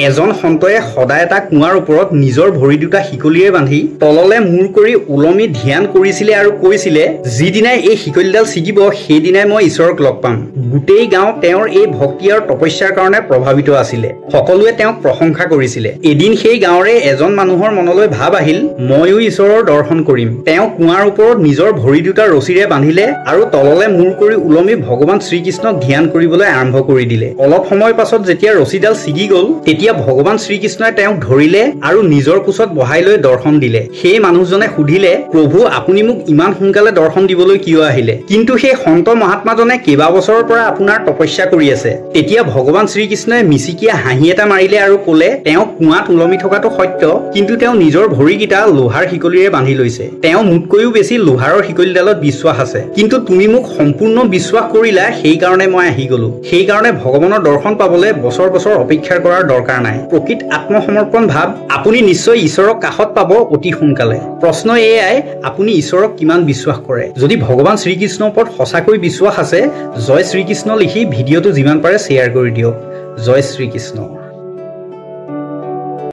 এজন সন্তয়ে সদায় এটা কুঁৱাৰ ওপৰত নিজৰ ভৰি দুটা শিকলিৰে বান্ধি তললে মূৰ কৰি ওলমি ধ্যান কৰিছিলে আৰু কৈছিলে যিদিনাই এই শিকলিডাল ছিগিব সেইদিনাই মই ঈশ্বৰক লগ পাম। গোটেই গাঁও তেওঁৰ এই ভক্তি আৰু তপস্যাৰ কাৰণে প্ৰভাৱিত আছিলে। সকলোৱে তেওঁক প্ৰশংসা কৰিছিলে। এদিন সেই গাঁৱৰে এজন মানুহৰ মনলৈ ভাৱ আহিল, ময়ো ঈশ্বৰৰ দৰ্শন কৰিম। তেওঁ কুঁৱাৰ ওপৰত নিজৰ ভৰি দুটা ৰছীৰে বান্ধিলে আৰু তললে মূৰ কৰি ওলমি ভগৱান শ্ৰীকৃষ্ণক ধ্যান কৰিবলৈ আৰম্ভ কৰি দিলে। অলপ সময় পাছত যেতিয়া ৰছীডাল ছিগি গ'ল তেতিয়া ভগৱান শ্ৰীকৃষ্ণই তেওঁক ধৰিলে আৰু নিজৰ কোচত বহাই লৈ দৰ্শন দিলে। সেই মানুহজনে সুধিলে, প্ৰভু আপুনি মোক ইমান সোনকালে দৰ্শন দিবলৈ কিয় আহিলে? কিন্তু সেই সন্ত মহাত্মাজনে কেইবা বছৰৰ পৰা আপোনাৰ তপস্যা কৰি আছে। তেতিয়া ভগৱান শ্ৰীকৃষ্ণই মিচিকিয়া হাঁহি এটা মাৰিলে আৰু ক'লে, তেওঁ কুঁৱাত ওলমি থকাটো সত্য, কিন্তু তেওঁ নিজৰ ভৰিকেইটা লোহাৰ শিকলিৰে বান্ধি লৈছে। তেওঁ মোতকৈও বেছি লোহাৰৰ শিকলিডালত বিশ্বাস আছে। কিন্তু তুমি মোক সম্পূৰ্ণ বিশ্বাস কৰিলা, সেইকাৰণে মই আহি গলো। সেইকাৰণে ভগৱানৰ দৰ্শন পাবলৈ বছৰ বছৰ অপেক্ষা কৰাৰ দৰকাৰ নাই। প্ৰকৃত আত্মসমৰ্পণ ভাৱ আপুনি নিশ্চয় ঈশ্বৰক কাষত পাব অতি সোনকালে। প্ৰশ্ন এয়াই, আপুনি ঈশ্বৰক কিমান বিশ্বাস কৰে? যদি ভগৱান শ্ৰীকৃষ্ণৰ ওপৰত সঁচাকৈ বিশ্বাস আছে, জয় শ্ৰীকৃষ্ণ লিখি ভিডিঅ'টো যিমান পাৰে শ্বেয়াৰ কৰি দিয়ক। জয় শ্ৰীকৃষ্ণ।